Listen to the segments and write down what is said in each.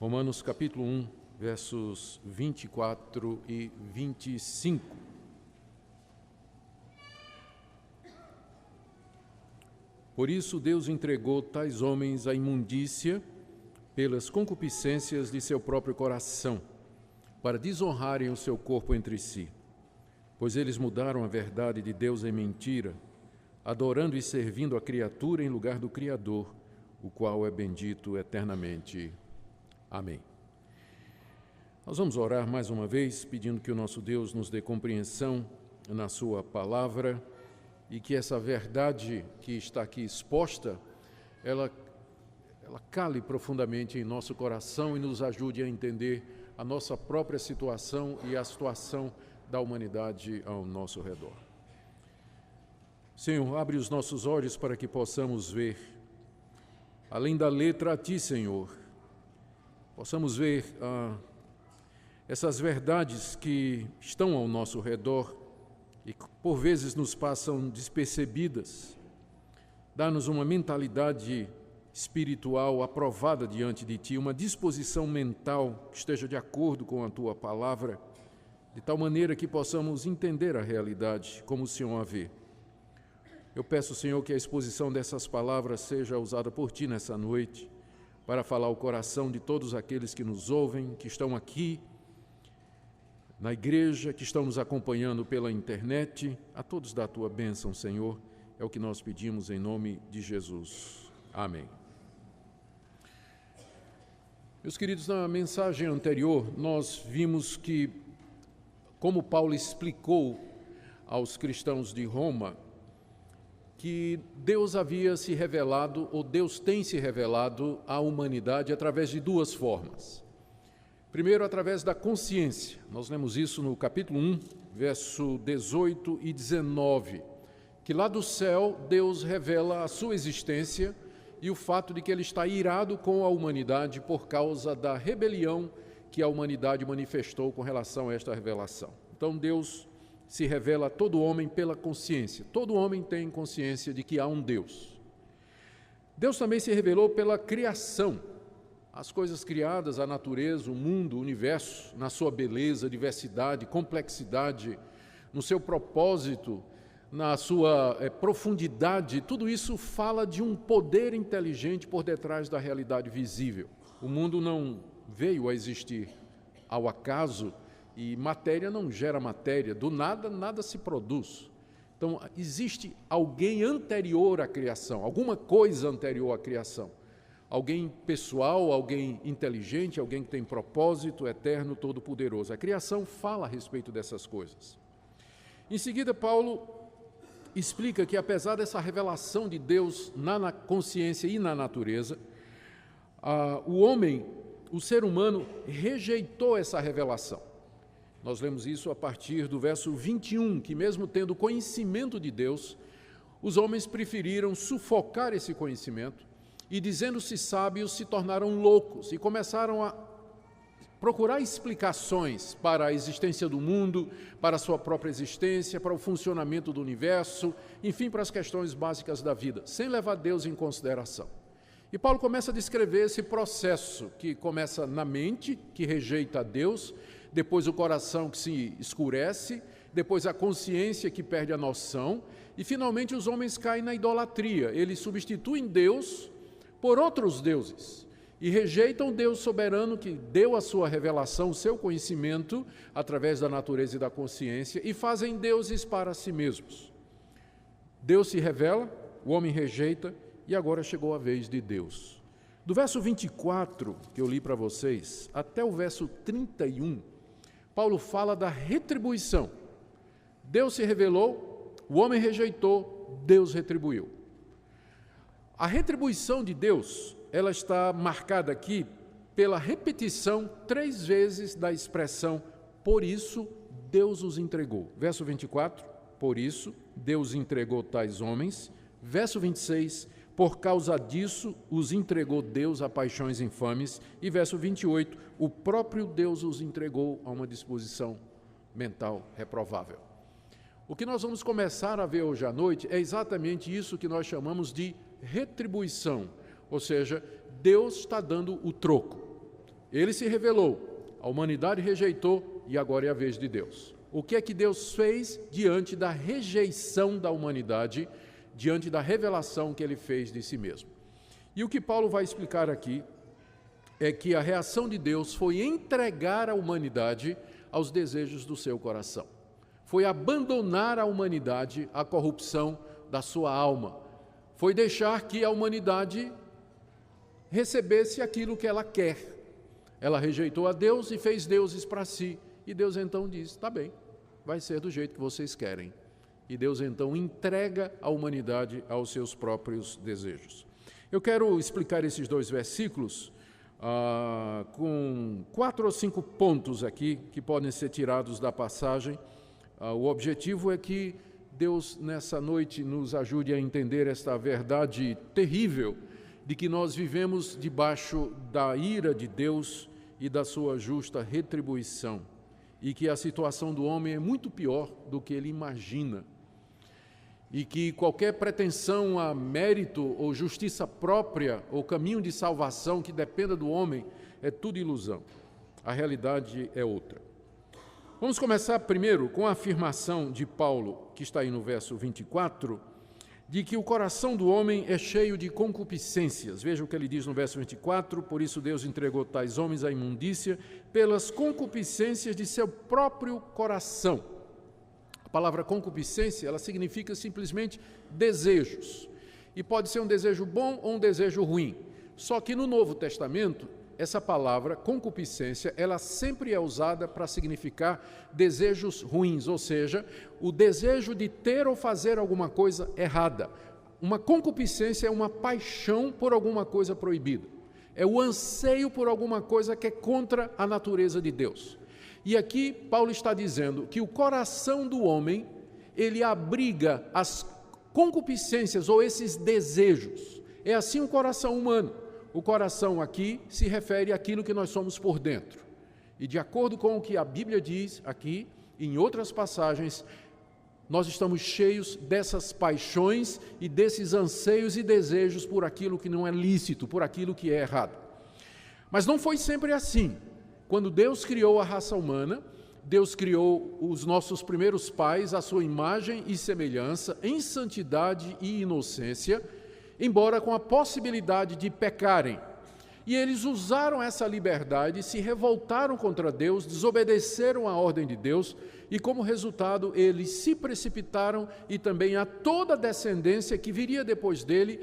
Romanos capítulo 1, versos 24 e 25. Por isso Deus entregou tais homens à imundícia pelas concupiscências de seu próprio coração, para desonrarem o seu corpo entre si. Pois eles mudaram a verdade de Deus em mentira, adorando e servindo a criatura em lugar do Criador, o qual é bendito eternamente. Amém. Nós vamos orar mais uma vez, pedindo que o nosso Deus nos dê compreensão na sua palavra e que essa verdade que está aqui exposta, ela cale profundamente em nosso coração e nos ajude a entender a nossa própria situação e a situação da humanidade ao nosso redor. Senhor, abre os nossos olhos para que possamos ver, além da letra, a Ti, Senhor. Possamos ver essas verdades que estão ao nosso redor e que por vezes nos passam despercebidas. Dá-nos uma mentalidade espiritual aprovada diante de Ti, uma disposição mental que esteja de acordo com a Tua palavra, de tal maneira que possamos entender a realidade como o Senhor a vê. Eu peço, Senhor, que a exposição dessas palavras seja usada por Ti nessa noite, para falar ao coração de todos aqueles que nos ouvem, que estão aqui na igreja, que estão nos acompanhando pela internet, a todos da Tua bênção, Senhor, é o que nós pedimos em nome de Jesus. Amém. Meus queridos, na mensagem anterior, nós vimos que, como Paulo explicou aos cristãos de Roma, que Deus havia se revelado, ou Deus tem se revelado à humanidade através de duas formas. Primeiro, através da consciência. Nós lemos isso no capítulo 1, verso 18 e 19, que lá do céu Deus revela a sua existência e o fato de que Ele está irado com a humanidade por causa da rebelião que a humanidade manifestou com relação a esta revelação. Então Deus se revela a todo homem pela consciência. Todo homem tem consciência de que há um Deus. Deus também se revelou pela criação. As coisas criadas, a natureza, o mundo, o universo, na sua beleza, diversidade, complexidade, no seu propósito, na sua profundidade, tudo isso fala de um poder inteligente por detrás da realidade visível. O mundo não veio a existir ao acaso, e matéria não gera matéria, do nada, nada se produz. Então, existe alguém anterior à criação, alguma coisa anterior à criação. Alguém pessoal, alguém inteligente, alguém que tem propósito eterno, todo-poderoso. A criação fala a respeito dessas coisas. Em seguida, Paulo explica que, apesar dessa revelação de Deus na consciência e na natureza, o homem, o ser humano, rejeitou essa revelação. Nós lemos isso a partir do verso 21, que mesmo tendo conhecimento de Deus, os homens preferiram sufocar esse conhecimento e, dizendo-se sábios, se tornaram loucos e começaram a procurar explicações para a existência do mundo, para a sua própria existência, para o funcionamento do universo, enfim, para as questões básicas da vida, sem levar Deus em consideração. E Paulo começa a descrever esse processo que começa na mente, que rejeita a Deus, depois o coração que se escurece, depois a consciência que perde a noção, e finalmente os homens caem na idolatria. Eles substituem Deus por outros deuses e rejeitam o Deus soberano que deu a sua revelação, o seu conhecimento, através da natureza e da consciência, e fazem deuses para si mesmos. Deus se revela, o homem rejeita, e agora chegou a vez de Deus. Do verso 24, que eu li para vocês, até o verso 31, Paulo fala da retribuição. Deus se revelou, o homem rejeitou, Deus retribuiu. A retribuição de Deus, ela está marcada aqui pela repetição 3 vezes da expressão, por isso Deus os entregou. Verso 24, por isso Deus entregou tais homens. Verso 26, por causa disso os entregou Deus a paixões infames. E verso 28, o próprio Deus os entregou a uma disposição mental reprovável. O que nós vamos começar a ver hoje à noite é exatamente isso que nós chamamos de retribuição, ou seja, Deus está dando o troco. Ele se revelou, a humanidade rejeitou e agora é a vez de Deus. O que é que Deus fez diante da rejeição da humanidade, diante da revelação que ele fez de si mesmo? E o que Paulo vai explicar aqui é que a reação de Deus foi entregar a humanidade aos desejos do seu coração. Foi abandonar a humanidade à corrupção da sua alma. Foi deixar que a humanidade recebesse aquilo que ela quer. Ela rejeitou a Deus e fez deuses para si. E Deus então diz, tá bem, vai ser do jeito que vocês querem. E Deus então entrega a humanidade aos seus próprios desejos. Eu quero explicar esses 2 versículos com 4 ou 5 pontos aqui que podem ser tirados da passagem. O objetivo é que Deus, nessa noite, nos ajude a entender esta verdade terrível de que nós vivemos debaixo da ira de Deus e da sua justa retribuição, e que a situação do homem é muito pior do que ele imagina, e que qualquer pretensão a mérito ou justiça própria ou caminho de salvação que dependa do homem é tudo ilusão. A realidade é outra. Vamos começar primeiro com a afirmação de Paulo, que está aí no verso 24, de que o coração do homem é cheio de concupiscências. Veja o que ele diz no verso 24, por isso Deus entregou tais homens à imundícia pelas concupiscências de seu próprio coração. A palavra concupiscência, ela significa simplesmente desejos. E pode ser um desejo bom ou um desejo ruim. Só que no Novo Testamento, essa palavra, concupiscência, ela sempre é usada para significar desejos ruins, ou seja, o desejo de ter ou fazer alguma coisa errada. Uma concupiscência é uma paixão por alguma coisa proibida. É o anseio por alguma coisa que é contra a natureza de Deus. E aqui Paulo está dizendo que o coração do homem, ele abriga as concupiscências ou esses desejos. É assim o coração humano. O coração aqui se refere àquilo que nós somos por dentro. E de acordo com o que a Bíblia diz aqui, em outras passagens, nós estamos cheios dessas paixões e desses anseios e desejos por aquilo que não é lícito, por aquilo que é errado. Mas não foi sempre assim. Quando Deus criou a raça humana, Deus criou os nossos primeiros pais à sua imagem e semelhança, em santidade e inocência, embora com a possibilidade de pecarem. E eles usaram essa liberdade, se revoltaram contra Deus, desobedeceram a ordem de Deus, e como resultado eles se precipitaram e também a toda a descendência que viria depois dele.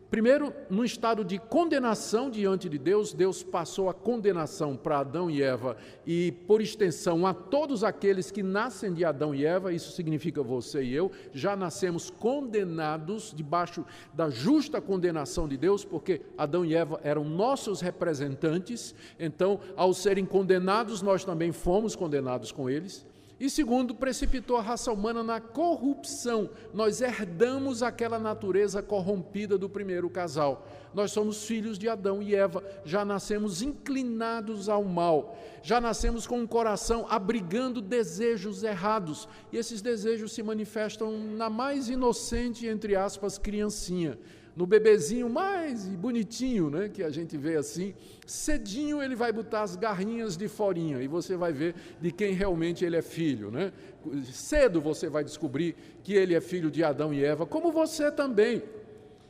Primeiro, no estado de condenação diante de Deus, Deus passou a condenação para Adão e Eva e, por extensão, a todos aqueles que nascem de Adão e Eva, isso significa você e eu, já nascemos condenados debaixo da justa condenação de Deus, porque Adão e Eva eram nossos representantes, então, ao serem condenados, nós também fomos condenados com eles. E segundo, precipitou a raça humana na corrupção. Nós herdamos aquela natureza corrompida do primeiro casal. Nós somos filhos de Adão e Eva, já nascemos inclinados ao mal, já nascemos com um coração abrigando desejos errados. E esses desejos se manifestam na mais inocente, entre aspas, criancinha. No bebezinho mais bonitinho, né, que a gente vê assim, cedinho ele vai botar as garrinhas de forinha e você vai ver de quem realmente ele é filho, né? Cedo você vai descobrir que ele é filho de Adão e Eva, como você também,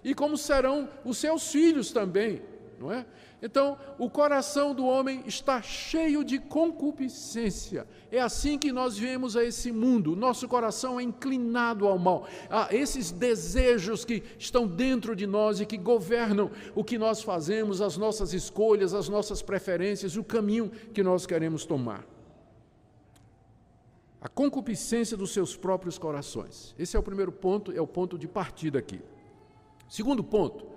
e como serão os seus filhos também, não é? Então, o coração do homem está cheio de concupiscência. É assim que nós vemos a esse mundo. Nosso coração é inclinado ao mal. Há esses desejos que estão dentro de nós e que governam o que nós fazemos, as nossas escolhas, as nossas preferências, o caminho que nós queremos tomar. A concupiscência dos seus próprios corações. Esse é o primeiro ponto, é o ponto de partida aqui. Segundo ponto,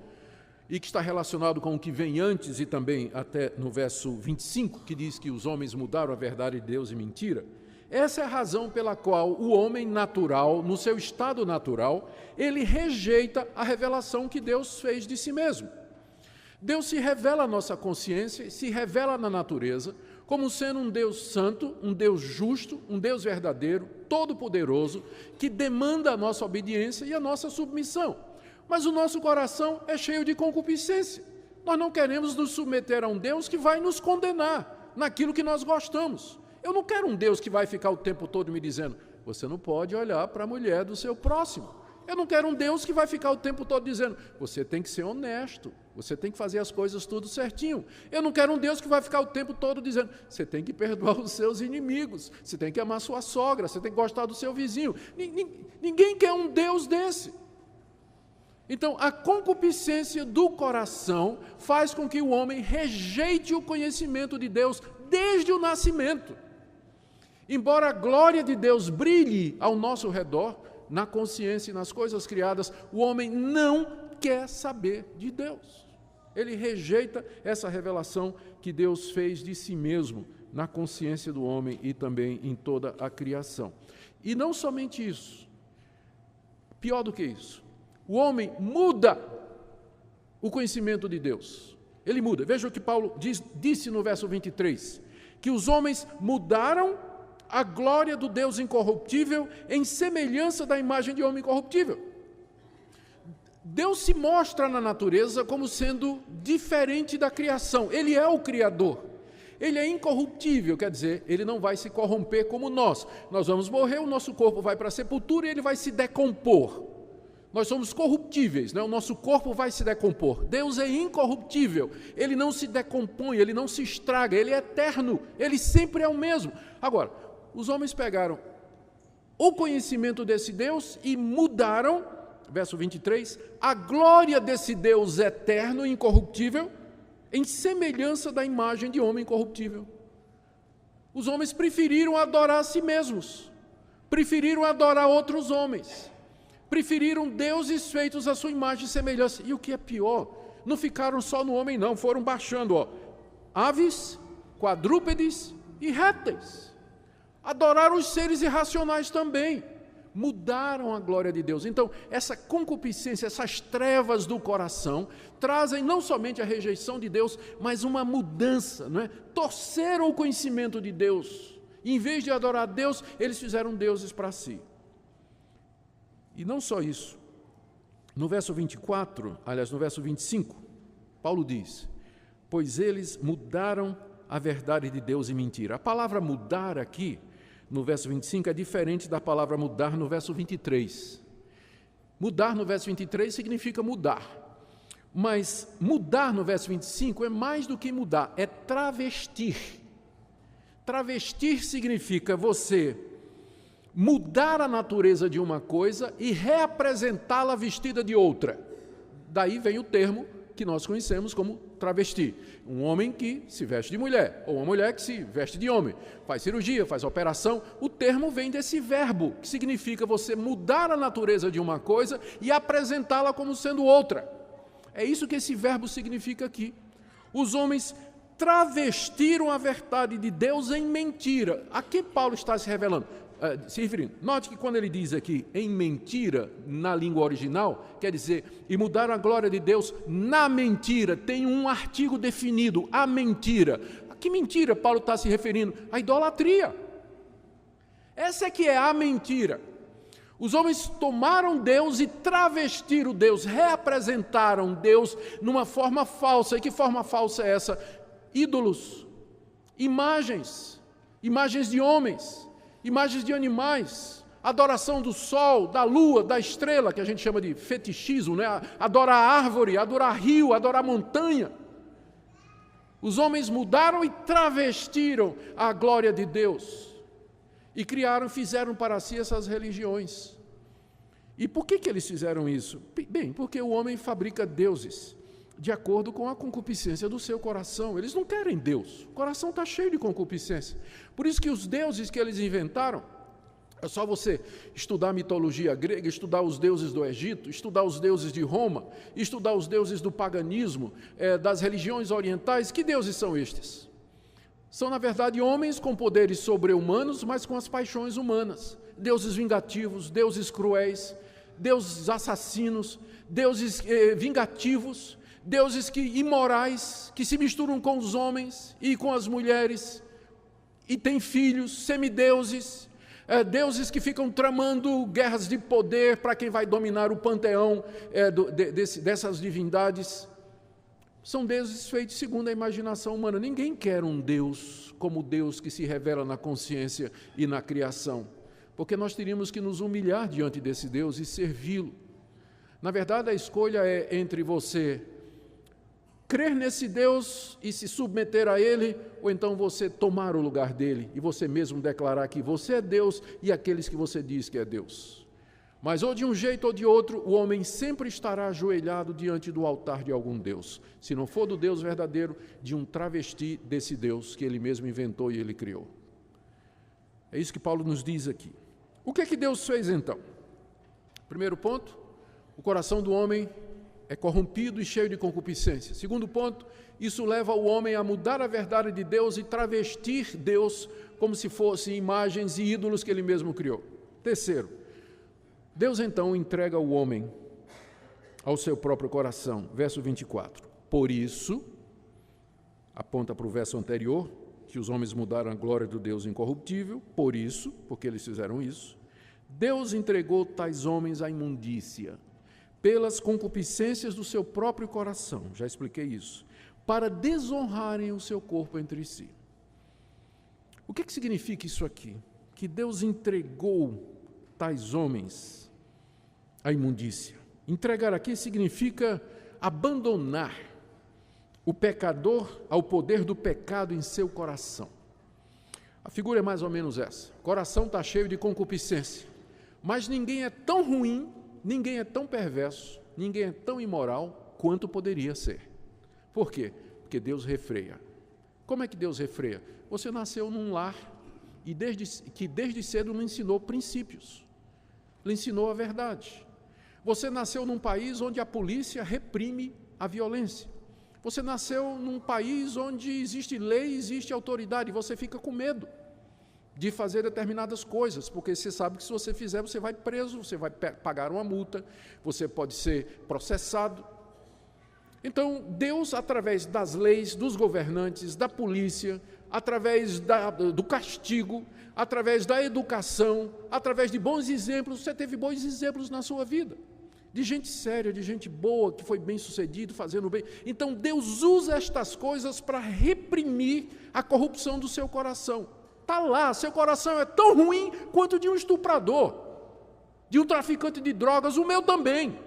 e que está relacionado com o que vem antes e também até no verso 25, que diz que os homens mudaram a verdade de Deus em mentira. Essa é a razão pela qual o homem natural, no seu estado natural, ele rejeita a revelação que Deus fez de si mesmo. Deus se revela à nossa consciência, se revela na natureza, como sendo um Deus santo, um Deus justo, um Deus verdadeiro, todo-poderoso, que demanda a nossa obediência e a nossa submissão. Mas o nosso coração é cheio de concupiscência. Nós não queremos nos submeter a um Deus que vai nos condenar naquilo que nós gostamos. Eu não quero um Deus que vai ficar o tempo todo me dizendo, você não pode olhar para a mulher do seu próximo. Eu não quero um Deus que vai ficar o tempo todo dizendo, você tem que ser honesto, você tem que fazer as coisas tudo certinho. Eu não quero um Deus que vai ficar o tempo todo dizendo, você tem que perdoar os seus inimigos, você tem que amar sua sogra, você tem que gostar do seu vizinho. Ninguém quer um Deus desse. Então, a concupiscência do coração faz com que o homem rejeite o conhecimento de Deus desde o nascimento. Embora a glória de Deus brilhe ao nosso redor, na consciência e nas coisas criadas, o homem não quer saber de Deus. Ele rejeita essa revelação que Deus fez de si mesmo na consciência do homem e também em toda a criação. E não somente isso, pior do que isso, o homem muda o conhecimento de Deus. Ele muda. Veja o que Paulo disse no verso 23, que os homens mudaram a glória do Deus incorruptível em semelhança da imagem de homem incorruptível. Deus se mostra na natureza como sendo diferente da criação. Ele é o Criador. Ele é incorruptível, quer dizer, ele não vai se corromper como nós. Nós vamos morrer, o nosso corpo vai para a sepultura e ele vai se decompor. Nós somos corruptíveis, né? O nosso corpo vai se decompor. Deus é incorruptível, ele não se decompõe, ele não se estraga, ele é eterno, ele sempre é o mesmo. Agora, os homens pegaram o conhecimento desse Deus e mudaram, verso 23, a glória desse Deus eterno e incorruptível em semelhança da imagem de homem incorruptível. Os homens preferiram adorar a si mesmos, preferiram adorar outros homens, preferiram deuses feitos à sua imagem e semelhança. E o que é pior, não ficaram só no homem não, foram baixando, aves, quadrúpedes e répteis. Adoraram os seres irracionais também, mudaram a glória de Deus. Então, essa concupiscência, essas trevas do coração, trazem não somente a rejeição de Deus, mas uma mudança, não é? Torceram o conhecimento de Deus. Em vez de adorar a Deus, eles fizeram deuses para si. E não só isso. No verso 24, aliás, no verso 25, Paulo diz, pois eles mudaram a verdade de Deus em mentira. A palavra mudar aqui, no verso 25, é diferente da palavra mudar no verso 23. Mudar no verso 23 significa mudar. Mas mudar no verso 25 é mais do que mudar, é travestir. Travestir significa você mudar a natureza de uma coisa e reapresentá-la vestida de outra. Daí vem o termo que nós conhecemos como travesti. Um homem que se veste de mulher, ou uma mulher que se veste de homem, faz cirurgia, faz operação. O termo vem desse verbo, que significa você mudar a natureza de uma coisa e apresentá-la como sendo outra. É isso que esse verbo significa aqui. Os homens travestiram a verdade de Deus em mentira. A que Paulo está se revelando? Se referindo. Note que quando ele diz aqui em mentira, na língua original, quer dizer, e mudaram a glória de Deus na mentira, tem um artigo definido, a mentira. A que mentira Paulo está se referindo? A idolatria. Essa é que é a mentira. Os homens tomaram Deus e travestiram Deus, reapresentaram Deus numa forma falsa. E que forma falsa é essa? Ídolos, imagens de homens, imagens de animais, adoração do sol, da lua, da estrela, que a gente chama de fetichismo, né? Adorar árvore, adorar rio, adorar montanha. Os homens mudaram e travestiram a glória de Deus e fizeram para si essas religiões. E por que eles fizeram isso? Bem, porque o homem fabrica deuses de acordo com a concupiscência do seu coração. Eles não querem Deus, o coração está cheio de concupiscência. Por isso que os deuses que eles inventaram, é só você estudar a mitologia grega, estudar os deuses do Egito, estudar os deuses de Roma, estudar os deuses do paganismo, das religiões orientais. Que deuses são estes? São, na verdade, homens com poderes sobre-humanos, mas com as paixões humanas. Deuses vingativos, deuses cruéis, deuses assassinos, deuses vingativos, deuses imorais, que se misturam com os homens e com as mulheres, e têm filhos, semideuses, deuses que ficam tramando guerras de poder para quem vai dominar o panteão dessas divindades. são deuses feitos segundo a imaginação humana. Ninguém quer um Deus como o Deus que se revela na consciência e na criação, porque nós teríamos que nos humilhar diante desse Deus e servi-lo. Na verdade, a escolha é entre você crer nesse Deus e se submeter a Ele, ou então você tomar o lugar dele e você mesmo declarar que você é Deus e aqueles que você diz que é Deus. Mas ou de um jeito ou de outro, o homem sempre estará ajoelhado diante do altar de algum Deus. Se não for do Deus verdadeiro, de um travesti desse Deus que ele mesmo inventou e ele criou. É isso que Paulo nos diz aqui. O que é que Deus fez então? Primeiro ponto, o coração do homem é corrompido e cheio de concupiscência. Segundo ponto, isso leva o homem a mudar a verdade de Deus e travestir Deus como se fossem imagens e ídolos que ele mesmo criou. Terceiro, Deus então entrega o homem ao seu próprio coração. Verso 24. Por isso, aponta para o verso anterior, que os homens mudaram a glória do Deus incorruptível. Por isso, porque eles fizeram isso, Deus entregou tais homens à imundícia, pelas concupiscências do seu próprio coração, já expliquei isso, para desonrarem o seu corpo entre si. O que significa isso aqui? Que Deus entregou tais homens à imundícia. Entregar aqui significa abandonar o pecador ao poder do pecado em seu coração. A figura é mais ou menos essa. O coração está cheio de concupiscência, mas ninguém é tão ruim, ninguém é tão perverso, ninguém é tão imoral quanto poderia ser. Por quê? Porque Deus refreia. Como é que Deus refreia? Você nasceu num lar e desde cedo lhe ensinou princípios, lhe ensinou a verdade. Você nasceu num país onde a polícia reprime a violência. Você nasceu num país onde existe lei, existe autoridade, e você fica com medo de fazer determinadas coisas, porque você sabe que se você fizer, você vai preso, você vai pagar uma multa, você pode ser processado. Então, Deus, através das leis, dos governantes, da polícia, através do castigo, através da educação, através de bons exemplos, você teve bons exemplos na sua vida, de gente séria, de gente boa, que foi bem-sucedido, fazendo bem. Então, Deus usa estas coisas para reprimir a corrupção do seu coração. Está lá, seu coração é tão ruim quanto de um estuprador, de um traficante de drogas, o meu também.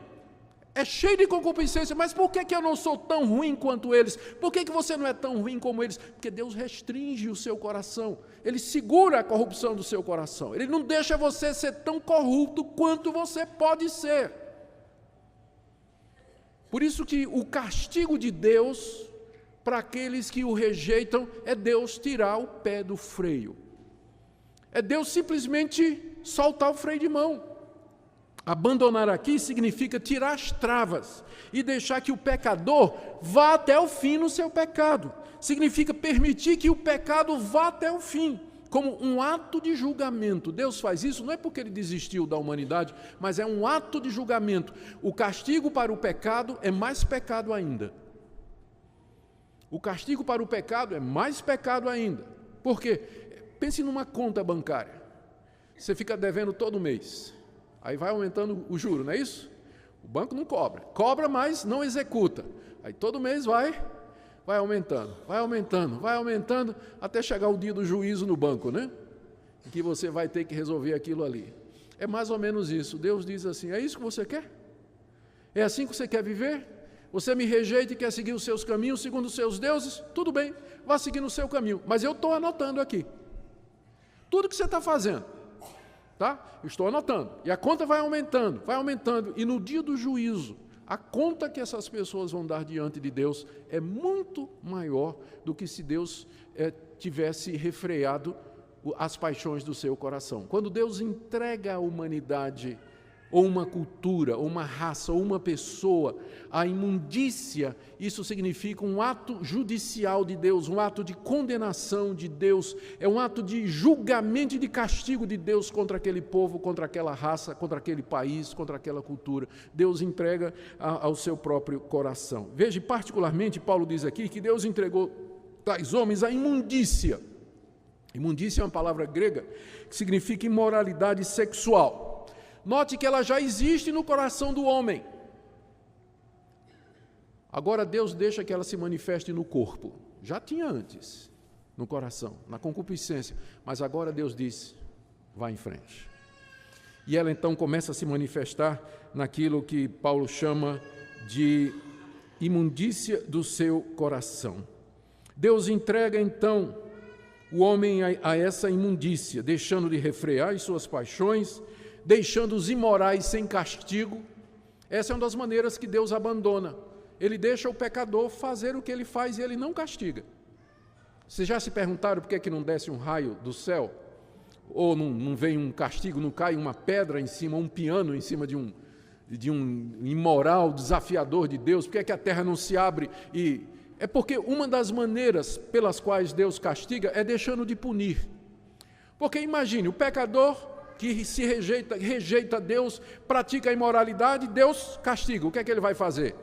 É cheio de concupiscência, mas por que eu não sou tão ruim quanto eles? Por que você não é tão ruim como eles? Porque Deus restringe o seu coração, Ele segura a corrupção do seu coração, Ele não deixa você ser tão corrupto quanto você pode ser. Por isso que o castigo de Deus para aqueles que o rejeitam é Deus tirar o pé do freio. É Deus simplesmente soltar o freio de mão. Abandonar aqui significa tirar as travas e deixar que o pecador vá até o fim no seu pecado. Significa permitir que o pecado vá até o fim, como um ato de julgamento. Deus faz isso não é porque Ele desistiu da humanidade, mas é um ato de julgamento. O castigo para o pecado é mais pecado ainda. O castigo para o pecado é mais pecado ainda. Por quê? Pense numa conta bancária. Você fica devendo todo mês. Aí vai aumentando o juro, não é isso? O banco não cobra. Cobra, mas não executa. Aí todo mês vai aumentando, até chegar o dia do juízo no banco, né? Em que você vai ter que resolver aquilo ali. É mais ou menos isso. Deus diz assim, é isso que você quer? É assim que você quer viver? Você me rejeita e quer seguir os seus caminhos segundo os seus deuses? Tudo bem, vá seguindo o seu caminho. Mas eu estou anotando aqui. Tudo que você está fazendo. Tá? Eu estou anotando. E a conta vai aumentando. E no dia do juízo, a conta que essas pessoas vão dar diante de Deus é muito maior do que se Deus tivesse refreado as paixões do seu coração. Quando Deus entrega à humanidade, ou uma cultura, ou uma raça, ou uma pessoa, a imundícia, isso significa um ato judicial de Deus, um ato de condenação de Deus, é um ato de julgamento e de castigo de Deus contra aquele povo, contra aquela raça, contra aquele país, contra aquela cultura. Deus entrega ao seu próprio coração. Veja, particularmente, Paulo diz aqui que Deus entregou tais homens à imundícia. Imundícia é uma palavra grega que significa imoralidade sexual. Note que ela já existe no coração do homem. Agora Deus deixa que ela se manifeste no corpo. Já tinha antes, no coração, na concupiscência. Mas agora Deus diz, vá em frente. E ela então começa a se manifestar naquilo que Paulo chama de imundícia do seu coração. Deus entrega então o homem a essa imundícia, deixando de refrear as suas paixões, deixando os imorais sem castigo. Essa é uma das maneiras que Deus abandona. Ele deixa o pecador fazer o que ele faz e ele não castiga. Vocês já se perguntaram por que não desce um raio do céu? Ou não vem um castigo, não cai uma pedra em cima, um piano em cima de um imoral desafiador de Deus? Por que a terra não se abre? É porque uma das maneiras pelas quais Deus castiga é deixando de punir. Porque imagine, o pecador que se rejeita Deus, pratica a imoralidade, Deus castiga. O que é que ele vai fazer?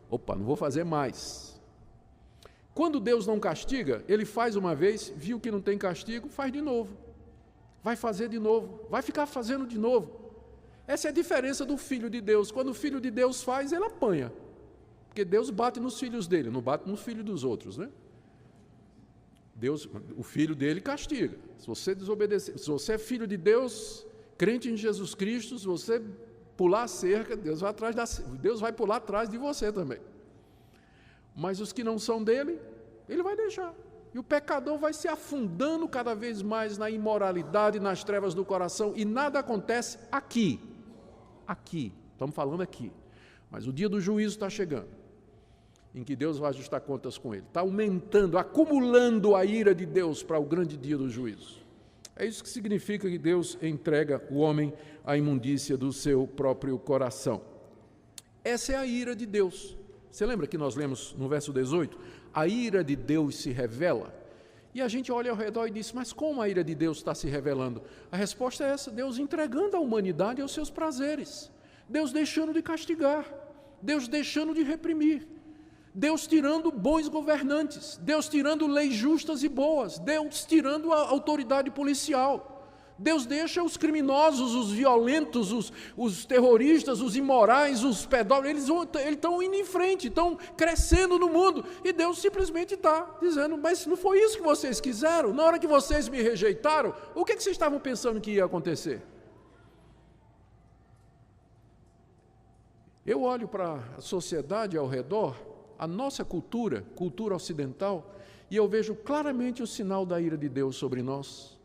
Opa, não vou fazer mais. Quando Deus não castiga, ele faz uma vez, viu que não tem castigo, faz de novo. Vai fazer de novo, vai ficar fazendo de novo. Essa é a diferença do Filho de Deus. Quando o Filho de Deus faz, ele apanha. Porque Deus bate nos filhos dele, não bate nos filhos dos outros, né? Deus, o Filho dele castiga. Se você desobedecer, se você é filho de Deus, crente em Jesus Cristo, se você pular a cerca, Deus vai pular atrás de você também. Mas os que não são dele, ele vai deixar. E o pecador vai se afundando cada vez mais na imoralidade, nas trevas do coração, e nada acontece aqui. Aqui, estamos falando aqui. Mas o dia do juízo está chegando, em que Deus vai ajustar contas com ele. Está aumentando, acumulando a ira de Deus para o grande dia do juízo. É isso que significa que Deus entrega o homem à imundícia do seu próprio coração. Essa é a ira de Deus. Você lembra que nós lemos no verso 18? A ira de Deus se revela. E a gente olha ao redor e diz, mas como a ira de Deus está se revelando? A resposta é essa, Deus entregando a humanidade aos seus prazeres. Deus deixando de castigar. Deus deixando de reprimir. Deus tirando bons governantes, Deus tirando leis justas e boas, Deus tirando a autoridade policial. Deus deixa os criminosos, os violentos, os terroristas, os imorais, os pedófilos, eles estão indo em frente, estão crescendo no mundo. E Deus simplesmente está dizendo, mas não foi isso que vocês quiseram? Na hora que vocês me rejeitaram, o que vocês estavam pensando que ia acontecer? Eu olho para a sociedade ao redor, a nossa cultura ocidental, e eu vejo claramente o sinal da ira de Deus sobre nós.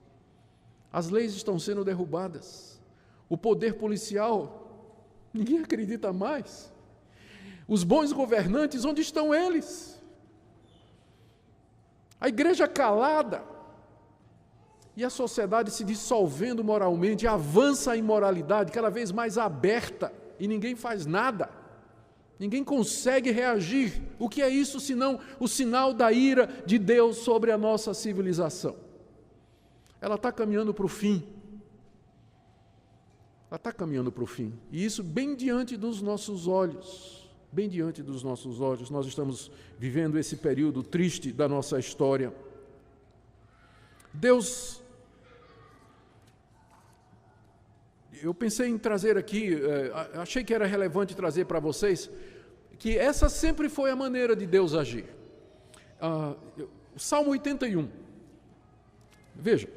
As leis estão sendo derrubadas. O poder policial, ninguém acredita mais. Os bons governantes, onde estão eles? A igreja calada. E a sociedade se dissolvendo moralmente, avança a imoralidade cada vez mais aberta, e ninguém faz nada. Ninguém consegue reagir. O que é isso senão o sinal da ira de Deus sobre a nossa civilização? Ela está caminhando para o fim. Ela está caminhando para o fim. E isso bem diante dos nossos olhos. Bem diante dos nossos olhos. Nós estamos vivendo esse período triste da nossa história. Deus... Eu pensei em trazer aqui, achei que era relevante trazer para vocês, que essa sempre foi a maneira de Deus agir. Salmo 81. Veja,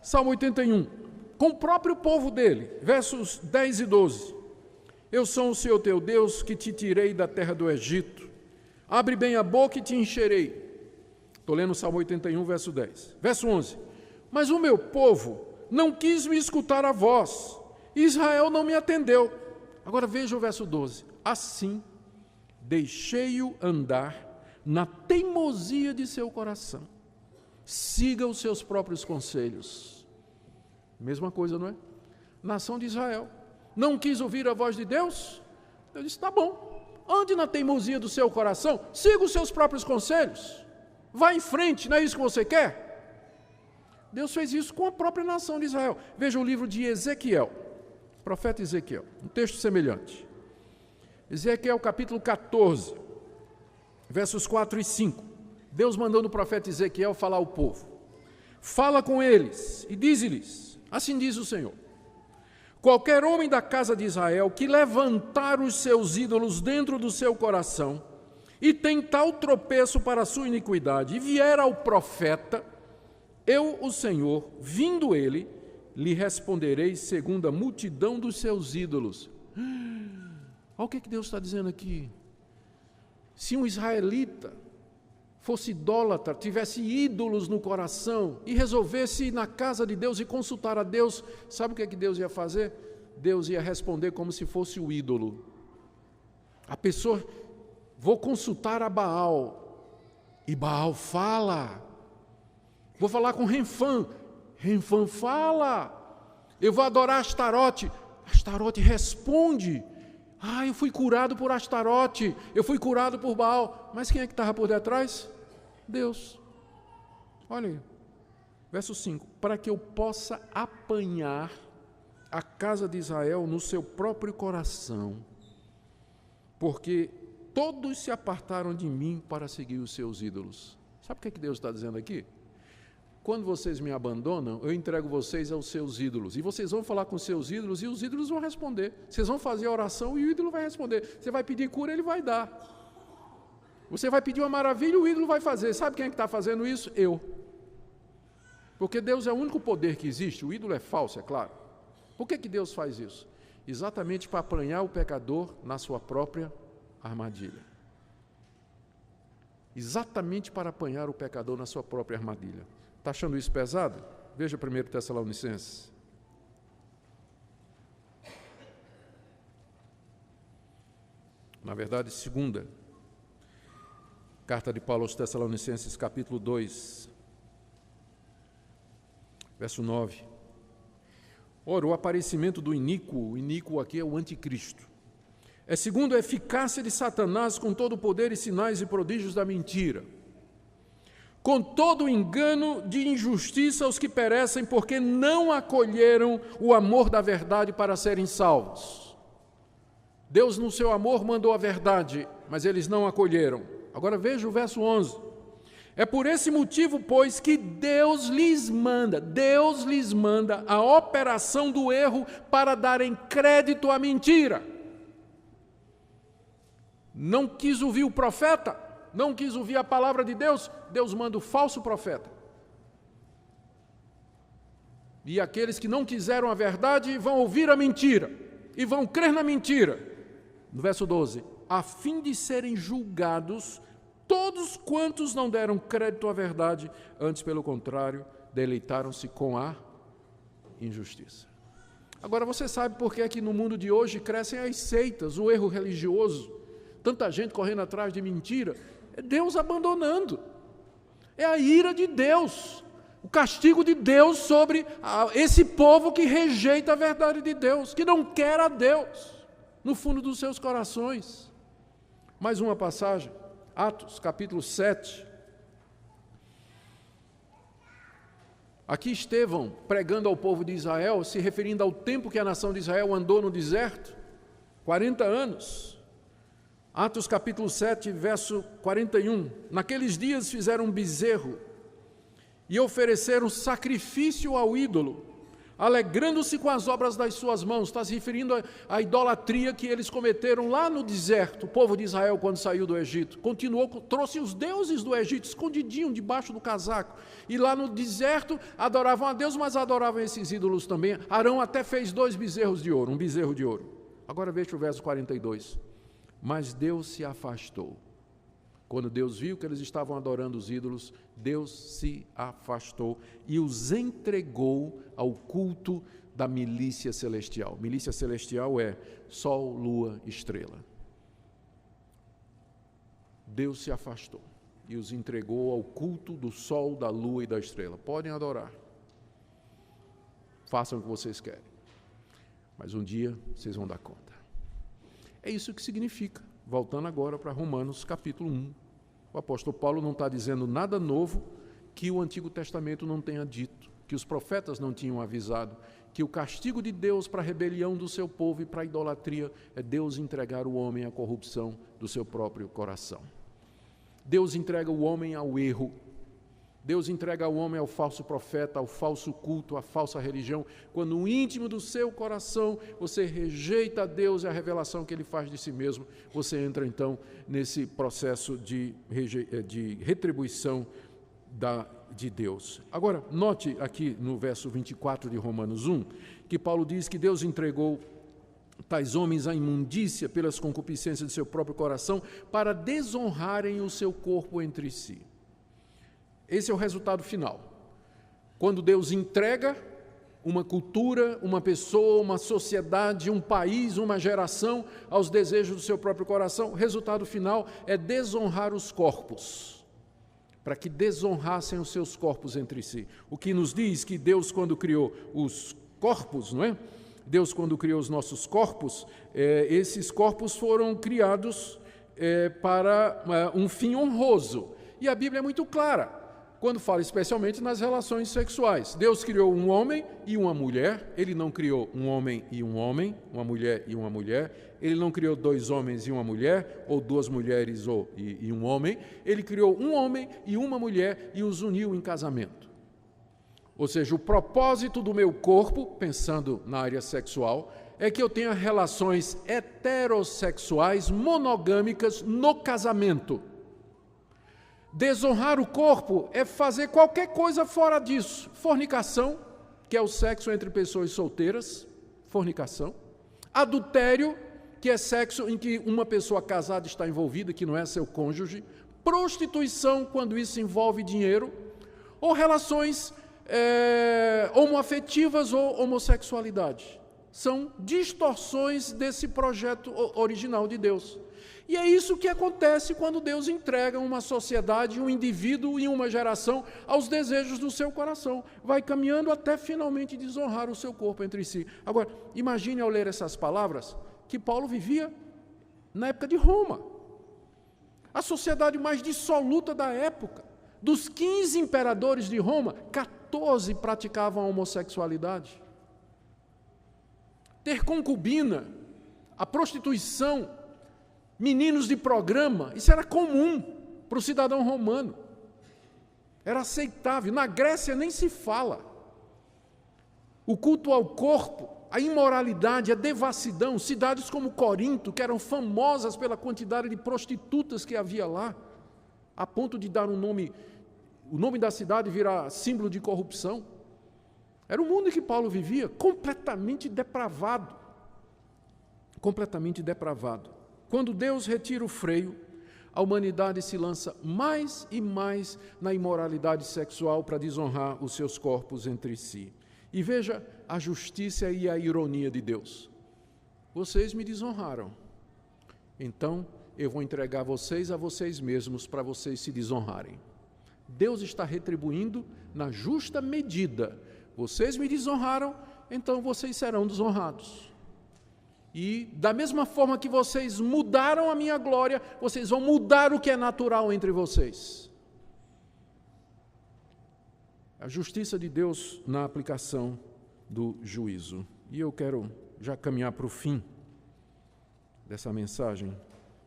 Salmo 81, com o próprio povo dele, versos 10 e 12. Eu sou o Senhor teu Deus, que te tirei da terra do Egito. Abre bem a boca e te encherei. Estou lendo o Salmo 81, verso 10. Verso 11. Mas o meu povo não quis me escutar a voz, Israel não me atendeu. Agora veja o verso 12. Assim, deixei-o andar na teimosia de seu coração. Siga os seus próprios conselhos. Mesma coisa, não é? Nação de Israel. Não quis ouvir a voz de Deus? Eu disse, tá bom. Ande na teimosia do seu coração, siga os seus próprios conselhos. Vá em frente, não é isso que você quer? Deus fez isso com a própria nação de Israel. Veja o livro de Ezequiel, profeta Ezequiel, um texto semelhante. Ezequiel capítulo 14, versos 4 e 5. Deus mandando o profeta Ezequiel falar ao povo. Fala com eles e diz-lhes, assim diz o Senhor, Qualquer homem da casa de Israel que levantar os seus ídolos dentro do seu coração e tem tal tropeço para a sua iniquidade, e vier ao profeta, eu, o Senhor, vindo ele, lhe responderei segundo a multidão dos seus ídolos. Olha o que Deus está dizendo aqui. Se um israelita fosse idólatra, tivesse ídolos no coração e resolvesse ir na casa de Deus e consultar a Deus, sabe o que Deus ia fazer? Deus ia responder como se fosse o ídolo. A pessoa, vou consultar a Baal, e Baal fala. Vou falar com Renfã, Renfã fala. Eu vou adorar Astarote, Astarote responde. Eu fui curado por Astarote, eu fui curado por Baal. Mas quem é que estava por detrás? Deus. Olha aí, verso 5. Para que eu possa apanhar a casa de Israel no seu próprio coração, porque todos se apartaram de mim para seguir os seus ídolos. Sabe o que Deus está dizendo aqui? Quando vocês me abandonam, eu entrego vocês aos seus ídolos. E vocês vão falar com os seus ídolos e os ídolos vão responder. Vocês vão fazer a oração e o ídolo vai responder. Você vai pedir cura, ele vai dar. Você vai pedir uma maravilha, o ídolo vai fazer. Sabe quem é que está fazendo isso? Eu. Porque Deus é o único poder que existe. O ídolo é falso, é claro. Por que Deus faz isso? Exatamente para apanhar o pecador na sua própria armadilha. Exatamente para apanhar o pecador na sua própria armadilha. Está achando isso pesado? Veja 1 Tessalonicenses. Na verdade, 2ª carta de Paulo aos Tessalonicenses, capítulo 2, verso 9. Ora, o aparecimento do iníquo, o iníquo aqui é o anticristo, é segundo a eficácia de Satanás com todo o poder e sinais e prodígios da mentira, com todo o engano de injustiça aos que perecem, porque não acolheram o amor da verdade para serem salvos. Deus, no seu amor, mandou a verdade, mas eles não acolheram. Agora veja o verso 11. É por esse motivo, pois, que Deus lhes manda a operação do erro para darem crédito à mentira. Não quis ouvir o profeta? Não quis ouvir a palavra de Deus? Deus manda o falso profeta. E aqueles que não quiseram a verdade vão ouvir a mentira e vão crer na mentira. No verso 12, a fim de serem julgados todos quantos não deram crédito à verdade, antes, pelo contrário, deleitaram-se com a injustiça. Agora, você sabe por que é que no mundo de hoje crescem as seitas, o erro religioso, tanta gente correndo atrás de mentira? É Deus abandonando. É a ira de Deus, o castigo de Deus sobre esse povo que rejeita a verdade de Deus, que não quer a Deus no fundo dos seus corações. Mais uma passagem, Atos, capítulo 7. Aqui Estevão, pregando ao povo de Israel, se referindo ao tempo que a nação de Israel andou no deserto, 40 anos. Atos capítulo 7, verso 41. Naqueles dias fizeram um bezerro e ofereceram sacrifício ao ídolo, alegrando-se com as obras das suas mãos. Está se referindo à idolatria que eles cometeram lá no deserto, o povo de Israel, quando saiu do Egito. Continuou, trouxe os deuses do Egito, escondidinho debaixo do casaco. E lá no deserto adoravam a Deus, mas adoravam esses ídolos também. Arão até fez 2 bezerros de ouro, um bezerro de ouro. Agora veja o verso 42. Mas Deus se afastou. Quando Deus viu que eles estavam adorando os ídolos, Deus se afastou e os entregou ao culto da milícia celestial. Milícia celestial é sol, lua, estrela. Deus se afastou e os entregou ao culto do sol, da lua e da estrela. Podem adorar. Façam o que vocês querem. Mas um dia vocês vão dar conta. É isso que significa. Voltando agora para Romanos capítulo 1. O apóstolo Paulo não está dizendo nada novo que o Antigo Testamento não tenha dito, que os profetas não tinham avisado, que o castigo de Deus para a rebelião do seu povo e para a idolatria é Deus entregar o homem à corrupção do seu próprio coração. Deus entrega o homem ao erro Deus entrega ao homem ao falso profeta, ao falso culto, à falsa religião, quando no íntimo do seu coração você rejeita a Deus e a revelação que Ele faz de si mesmo, você entra então nesse processo de retribuição de Deus. Agora, note aqui no verso 24 de Romanos 1, que Paulo diz que Deus entregou tais homens à imundícia pelas concupiscências de seu próprio coração para desonrarem o seu corpo entre si. Esse é o resultado final. Quando Deus entrega uma cultura, uma pessoa, uma sociedade, um país, uma geração aos desejos do seu próprio coração, o resultado final é desonrar os corpos, para que desonrassem os seus corpos entre si. O que nos diz que Deus, quando criou os corpos, não é? Deus, quando criou os nossos corpos, esses corpos foram criados para um fim honroso. E a Bíblia é muito clara, quando fala especialmente nas relações sexuais. Deus criou um homem e uma mulher, Ele não criou um homem e um homem, uma mulher e uma mulher, Ele não criou dois homens e uma mulher, ou duas mulheres e um homem, Ele criou um homem e uma mulher e os uniu em casamento. Ou seja, o propósito do meu corpo, pensando na área sexual, é que eu tenha relações heterossexuais monogâmicas no casamento. Desonrar o corpo é fazer qualquer coisa fora disso. Fornicação, que é o sexo entre pessoas solteiras, fornicação. Adultério, que é sexo em que uma pessoa casada está envolvida, que não é seu cônjuge. Prostituição, quando isso envolve dinheiro. Ou relações homoafetivas ou homossexualidade. São distorções desse projeto original de Deus. E é isso que acontece quando Deus entrega uma sociedade, um indivíduo e uma geração aos desejos do seu coração. Vai caminhando até finalmente desonrar o seu corpo entre si. Agora, imagine ao ler essas palavras que Paulo vivia na época de Roma. A sociedade mais dissoluta da época. Dos 15 imperadores de Roma, 14 praticavam a homossexualidade. Ter concubina, a prostituição, meninos de programa, isso era comum para o cidadão romano. Era aceitável. Na Grécia nem se fala. O culto ao corpo, a imoralidade, a devassidão, cidades como Corinto, que eram famosas pela quantidade de prostitutas que havia lá, a ponto de dar o nome da cidade virar símbolo de corrupção. Era o mundo em que Paulo vivia, completamente depravado. Completamente depravado. Quando Deus retira o freio, a humanidade se lança mais e mais na imoralidade sexual para desonrar os seus corpos entre si. E veja a justiça e a ironia de Deus. Vocês me desonraram, então eu vou entregar vocês a vocês mesmos para vocês se desonrarem. Deus está retribuindo na justa medida. Vocês me desonraram, então vocês serão desonrados. E da mesma forma que vocês mudaram a minha glória, vocês vão mudar o que é natural entre vocês. A justiça de Deus na aplicação do juízo. E eu quero já caminhar para o fim dessa mensagem,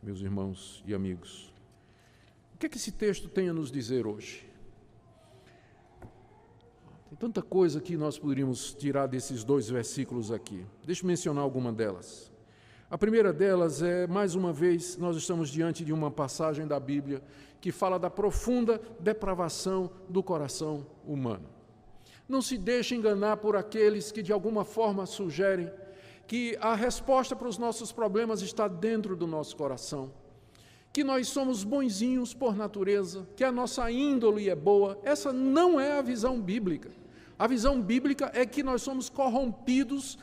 meus irmãos e amigos. O que é que esse texto tem a nos dizer hoje? Tem tanta coisa que nós poderíamos tirar desses 2 versículos aqui. Deixa eu mencionar alguma delas. A primeira delas é, mais uma vez, nós estamos diante de uma passagem da Bíblia que fala da profunda depravação do coração humano. Não se deixe enganar por aqueles que de alguma forma sugerem que a resposta para os nossos problemas está dentro do nosso coração, que nós somos bonzinhos por natureza, que a nossa índole é boa. Essa não é a visão bíblica. A visão bíblica é que nós somos corrompidos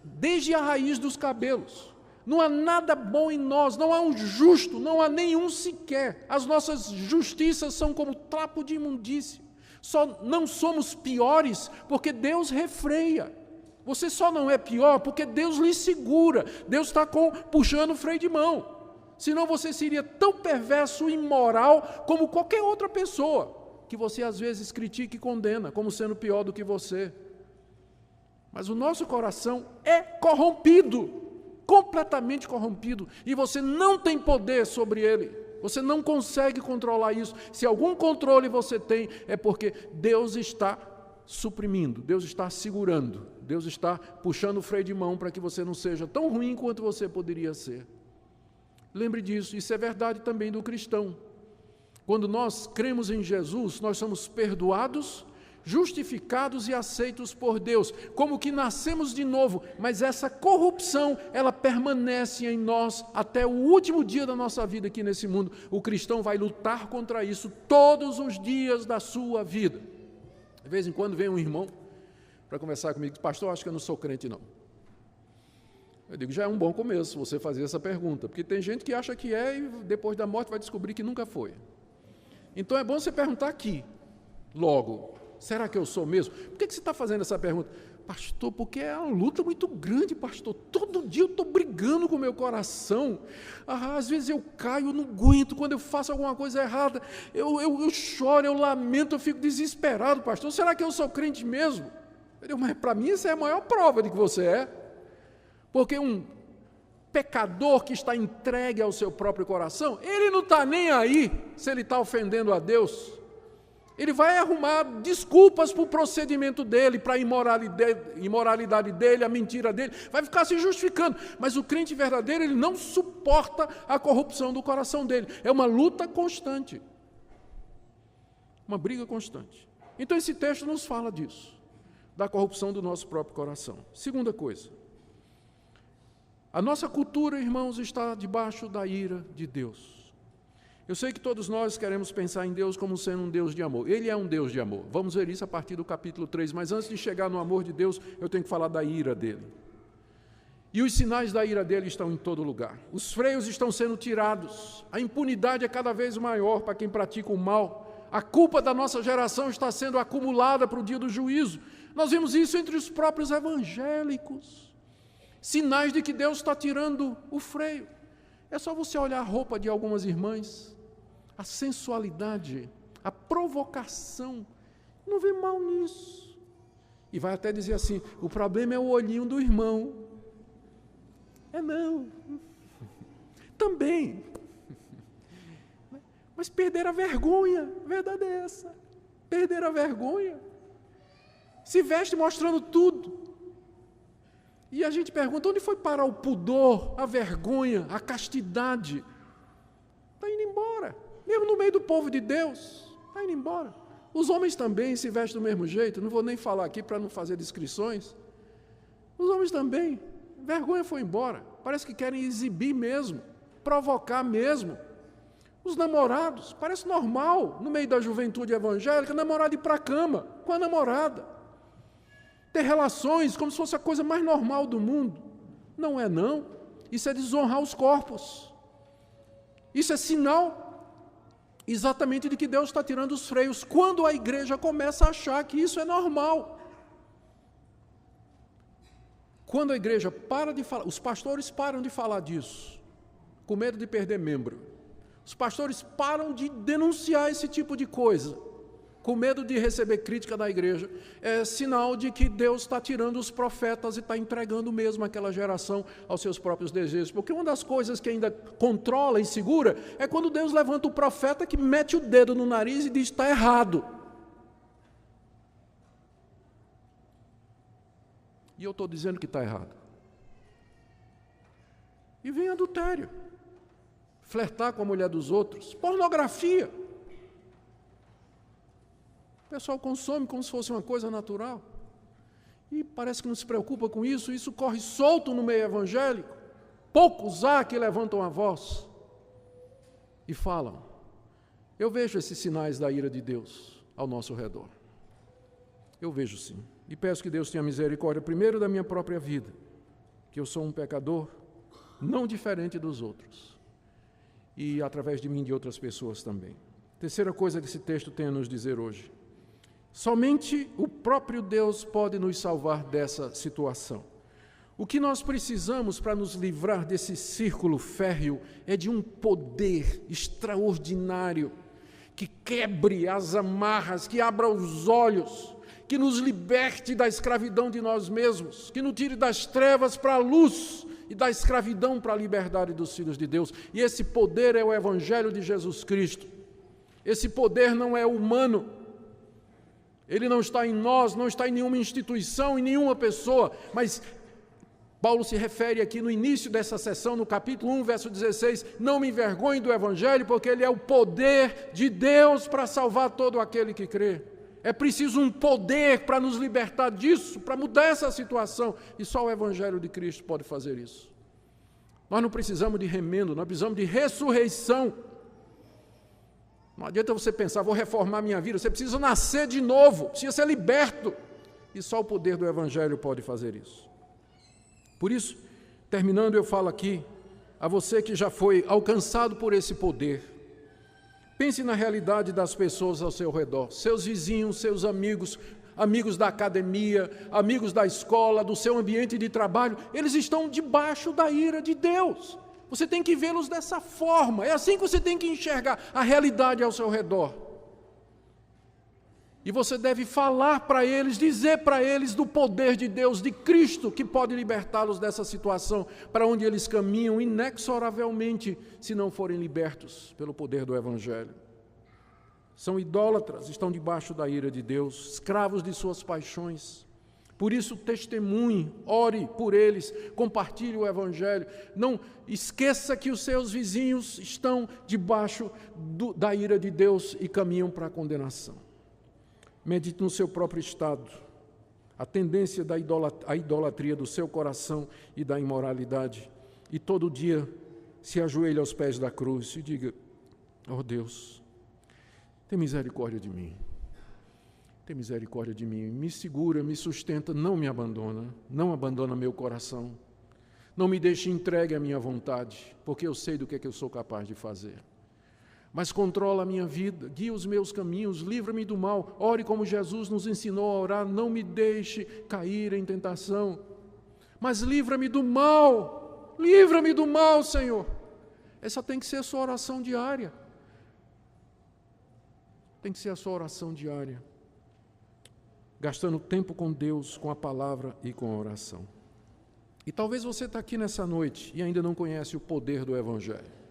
desde a raiz dos cabelos. Não há nada bom em nós, não há um justo, não há nenhum sequer. As nossas justiças são como trapo de imundícia. Só não somos piores porque Deus refreia. Você só não é pior porque Deus lhe segura. Deus está puxando o freio de mão. Senão você seria tão perverso e imoral como qualquer outra pessoa, que você às vezes critica e condena como sendo pior do que você. Mas o nosso coração é corrompido, completamente corrompido, e você não tem poder sobre ele. Você não consegue controlar isso. Se algum controle você tem, é porque Deus está suprimindo, Deus está segurando, Deus está puxando o freio de mão para que você não seja tão ruim quanto você poderia ser. Lembre disso, isso é verdade também do cristão. Quando nós cremos em Jesus, nós somos perdoados, justificados e aceitos por Deus, como que nascemos de novo, mas essa corrupção, ela permanece em nós até o último dia da nossa vida aqui nesse mundo. O cristão vai lutar contra isso todos os dias da sua vida. De vez em quando vem um irmão para conversar comigo, pastor, acho que eu não sou crente não. Eu digo, já é um bom começo você fazer essa pergunta, porque tem gente que acha que é e depois da morte vai descobrir que nunca foi. Então é bom você perguntar aqui, logo, será que eu sou mesmo? Por que você está fazendo essa pergunta? Pastor, porque é uma luta muito grande, pastor. Todo dia eu estou brigando com o meu coração. Às vezes eu caio, eu não aguento. Quando eu faço alguma coisa errada, eu choro, eu lamento, eu fico desesperado, pastor. Será que eu sou crente mesmo? Eu digo, mas para mim essa é a maior prova de que você é. Porque um pecador que está entregue ao seu próprio coração, ele não está nem aí se ele está ofendendo a Deus. Ele vai arrumar desculpas para o procedimento dele, para a imoralidade dele, a mentira dele, vai ficar se justificando. Mas o crente verdadeiro, ele não suporta a corrupção do coração dele. É uma luta constante. Uma briga constante. Então esse texto nos fala disso, da corrupção do nosso próprio coração. Segunda coisa, a nossa cultura, irmãos, está debaixo da ira de Deus. Eu sei que todos nós queremos pensar em Deus como sendo um Deus de amor. Ele é um Deus de amor. Vamos ver isso a partir do capítulo 3. Mas antes de chegar no amor de Deus, eu tenho que falar da ira dele. E os sinais da ira dele estão em todo lugar. Os freios estão sendo tirados. A impunidade é cada vez maior para quem pratica o mal. A culpa da nossa geração está sendo acumulada para o dia do juízo. Nós vemos isso entre os próprios evangélicos. Sinais de que Deus está tirando o freio. É só você olhar a roupa de algumas irmãs, a sensualidade, a provocação. Não vê mal nisso. E vai até dizer assim, o problema é o olhinho do irmão. É não. Também. Mas perder a vergonha, a verdade é essa. Perder a vergonha. Se veste mostrando tudo. E a gente pergunta, onde foi parar o pudor, a vergonha, a castidade? Está indo embora. Mesmo no meio do povo de Deus, está indo embora. Os homens também se vestem do mesmo jeito, não vou nem falar aqui para não fazer descrições. Os homens também, vergonha foi embora. Parece que querem exibir mesmo, provocar mesmo. Os namorados, parece normal, no meio da juventude evangélica, namorar ir para a cama com a namorada. Ter relações como se fosse a coisa mais normal do mundo. Não é não. Isso é desonrar os corpos. Isso é sinal exatamente de que Deus está tirando os freios. Quando a igreja começa a achar que isso é normal. Quando a igreja para de falar, os pastores param de falar disso, com medo de perder membro. Os pastores param de denunciar esse tipo de coisa, com medo de receber crítica da igreja. É sinal de que Deus está tirando os profetas e está entregando mesmo aquela geração aos seus próprios desejos. Porque uma das coisas que ainda controla e segura é quando Deus levanta o profeta que mete o dedo no nariz e diz, está errado. E eu estou dizendo que está errado. E vem adultério. Flertar com a mulher dos outros. Pornografia. O pessoal consome como se fosse uma coisa natural. E parece que não se preocupa com isso. Isso corre solto no meio evangélico. Poucos há que levantam a voz e falam. Eu vejo esses sinais da ira de Deus ao nosso redor. Eu vejo sim. E peço que Deus tenha misericórdia primeiro da minha própria vida, que eu sou um pecador não diferente dos outros. E através de mim e de outras pessoas também. Terceira coisa que esse texto tem a nos dizer hoje. Somente o próprio Deus pode nos salvar dessa situação. O que nós precisamos para nos livrar desse círculo férreo é de um poder extraordinário que quebre as amarras, que abra os olhos, que nos liberte da escravidão de nós mesmos, que nos tire das trevas para a luz e da escravidão para a liberdade dos filhos de Deus. E esse poder é o Evangelho de Jesus Cristo. Esse poder não é humano. Ele não está em nós, não está em nenhuma instituição, em nenhuma pessoa, mas Paulo se refere aqui no início dessa sessão, no capítulo 1, verso 16, não me envergonhe do Evangelho, porque ele é o poder de Deus para salvar todo aquele que crê. É preciso um poder para nos libertar disso, para mudar essa situação, e só o Evangelho de Cristo pode fazer isso. Nós não precisamos de remendo, nós precisamos de ressurreição. Não adianta você pensar, vou reformar minha vida, você precisa nascer de novo, precisa ser liberto, e só o poder do Evangelho pode fazer isso. Por isso, terminando, eu falo aqui a você que já foi alcançado por esse poder. Pense na realidade das pessoas ao seu redor, seus vizinhos, seus amigos, amigos da academia, amigos da escola, do seu ambiente de trabalho, eles estão debaixo da ira de Deus. Você tem que vê-los dessa forma, é assim que você tem que enxergar a realidade ao seu redor. E você deve falar para eles, dizer para eles do poder de Deus, de Cristo, que pode libertá-los dessa situação, para onde eles caminham inexoravelmente, se não forem libertos pelo poder do Evangelho. São idólatras, estão debaixo da ira de Deus, escravos de suas paixões. Por isso, testemunhe, ore por eles, compartilhe o Evangelho. Não esqueça que os seus vizinhos estão debaixo da ira de Deus e caminham para a condenação. Medite no seu próprio estado, a tendência da idolatria do seu coração e da imoralidade. E todo dia se ajoelhe aos pés da cruz e diga, ó Deus, tem misericórdia de mim. Tem misericórdia de mim, me segura, me sustenta, não me abandona, não abandona meu coração. Não me deixe entregue à minha vontade, porque eu sei do que é que eu sou capaz de fazer. Mas controla a minha vida, guia os meus caminhos, livra-me do mal. Ore como Jesus nos ensinou a orar, não me deixe cair em tentação, mas livra-me do mal, Senhor. Essa tem que ser a sua oração diária. Tem que ser a sua oração diária. Gastando tempo com Deus, com a palavra e com a oração. E talvez você está aqui nessa noite e ainda não conhece o poder do Evangelho.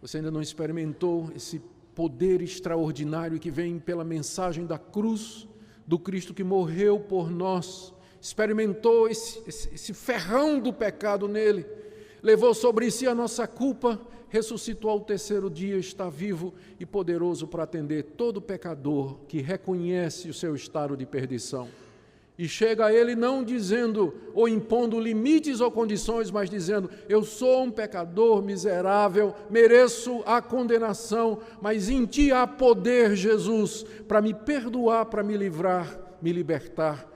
Você ainda não experimentou esse poder extraordinário que vem pela mensagem da cruz, do Cristo que morreu por nós, experimentou esse ferrão do pecado nele, levou sobre si a nossa culpa, ressuscitou ao terceiro dia, está vivo e poderoso para atender todo pecador que reconhece o seu estado de perdição. E chega a ele não dizendo ou impondo limites ou condições, mas dizendo, eu sou um pecador miserável, mereço a condenação, mas em ti há poder, Jesus, para me perdoar, para me livrar, me libertar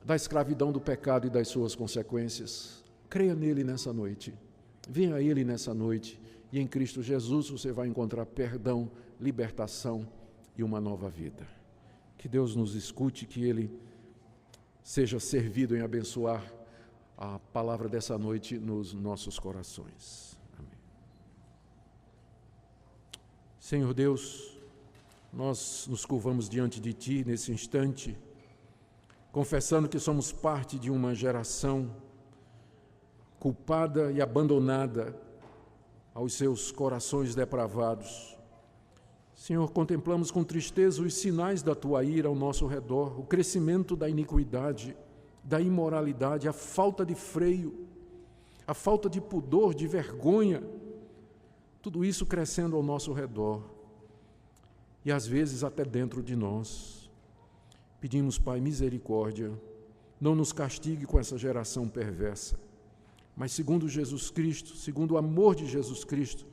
da escravidão do pecado e das suas consequências. Creia nele nessa noite, venha a ele nessa noite, e em Cristo Jesus você vai encontrar perdão, libertação e uma nova vida. Que Deus nos escute, que Ele seja servido em abençoar a palavra dessa noite nos nossos corações. Amém. Senhor Deus, nós nos curvamos diante de Ti nesse instante, confessando que somos parte de uma geração culpada e abandonada aos seus corações depravados. Senhor, contemplamos com tristeza os sinais da Tua ira ao nosso redor, o crescimento da iniquidade, da imoralidade, a falta de freio, a falta de pudor, de vergonha, tudo isso crescendo ao nosso redor e às vezes até dentro de nós. Pedimos, Pai, misericórdia, não nos castigue com essa geração perversa, mas segundo Jesus Cristo, segundo o amor de Jesus Cristo,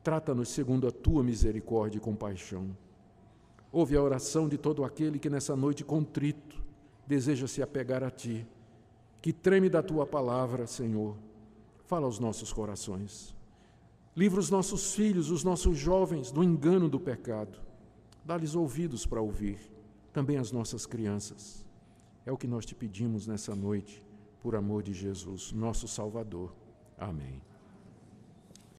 trata-nos segundo a Tua misericórdia e compaixão. Ouve a oração de todo aquele que nessa noite contrito deseja se apegar a Ti, que treme da Tua palavra, Senhor. Fala aos nossos corações. Livra os nossos filhos, os nossos jovens do engano do pecado. Dá-lhes ouvidos para ouvir, também as nossas crianças. É o que nós Te pedimos nessa noite, por amor de Jesus, nosso Salvador. Amém.